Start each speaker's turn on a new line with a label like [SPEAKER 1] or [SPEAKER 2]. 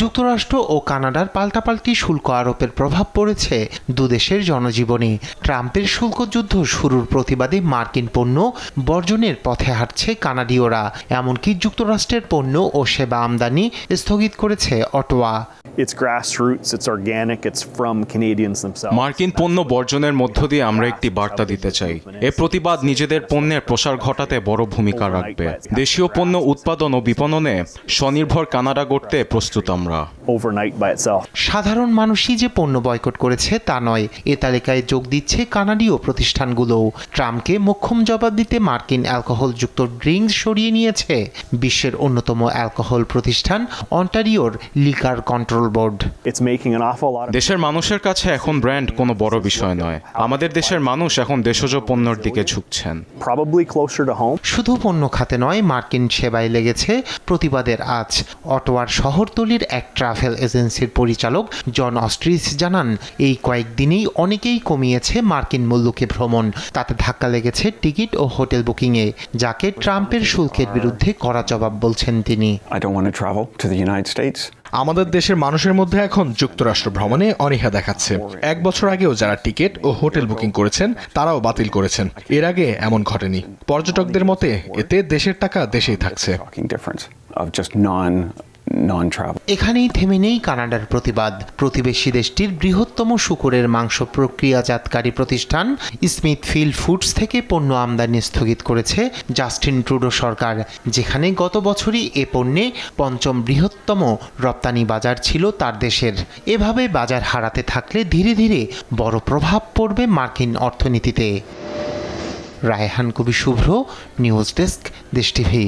[SPEAKER 1] যুক্তরাষ্ট্র ও কানাডার পাল্টাপাল্টি শুল্ক আরোপের প্রভাব পড়েছে দুদেশের জনজীবনে। ট্রাম্পের শুল্ক যুদ্ধ শুরুর প্রতিবাদে মার্কিন পণ্য বর্জনের পথে হাঁটছে কানাডীয়রা। এমনকি যুক্তরাষ্ট্রের পণ্য ও সেবা আমদানি স্থগিত করেছে অটোয়া।
[SPEAKER 2] মার্কিন পণ্য বর্জনের মধ্য দিয়ে আমরা একটি বার্তা দিতে চাই। এ প্রতিবাদ নিজেদের পণ্যের প্রসার ঘটাতে বড় ভূমিকা রাখবে। দেশীয় পণ্য উৎপাদন ও বিপণনে স্বনির্ভর কানাডা গড়তে প্রস্তুত আমরা।
[SPEAKER 1] সাধারণ মানুষই যে পণ্য বয়কট করেছে তা নয়, এ তালিকায় যোগ দিচ্ছে কানাডীয় প্রতিষ্ঠানগুলোও। ট্রাম্পকে মোক্ষম জবাব দিতে মার্কিন অ্যালকোহলযুক্ত ড্রিঙ্কস সরিয়ে নিয়েছে বিশ্বের অন্যতম অ্যালকোহল প্রতিষ্ঠান অন্টারিওর লিকার কন্ট্রোল বোর্ড।
[SPEAKER 2] দেশের মানুষের কাছে এখন ব্র্যান্ড কোনো বড় বিষয় নয়। আমাদের দেশের মানুষ এখন দেশজ পণ্যের দিকে ঝুঁকছেন।
[SPEAKER 1] শুধু পণ্য খাতে নয়, মার্কিন সেবায় লেগেছে প্রতিবাদের আঁচ। অটোয়ার শহরতলির এক ট্রাভেল এজেন্সির পরিচালক জন অস্ট্রিচ জানান, এই কয়েকদিনেই অনেকেই কমিয়েছে মার্কিন মুলুকে ভ্রমণ। তাতে ধাক্কা লেগেছে টিকিট ও হোটেল বুকিংয়ে, যাকে ট্রাম্পের শুল্কের বিরুদ্ধে কড়া জবাব বলছেন তিনি।
[SPEAKER 3] আমাদের দেশের মানুষের মধ্যে এখন যুক্তরাষ্ট্র ভ্রমণে অনীহা দেখাচ্ছে। 1 বছর আগেও যারা টিকিট ও হোটেল বুকিং করেছেন তারাও বাতিল করেছেন। এর আগে এমন ঘটেনি। পর্যটকদের মতে এতে দেশের টাকা দেশেই থাকছে।
[SPEAKER 1] এখানেই থেমে নেই কানাডার প্রতিবাদ। প্রতিবেশী দেশটির বৃহত্তম শূকরের মাংস প্রক্রিয়াজাতকারী প্রতিষ্ঠান স্মিথফিল্ড ফুডস থেকে পণ্য আমদানি স্থগিত করেছে জাস্টিন ট্রুডো সরকার, যেখানে গত বছরই এ পণ্যে 5ম বৃহত্তম রপ্তানি বাজার ছিল তার দেশের। এভাবে বাজার হারাতে থাকলে ধীরে ধীরে বড় প্রভাব পড়বে মার্কিন অর্থনীতিতে। রায়হান কবি শুভ্র, নিউজ ডেস্ক, দেশ টিভি।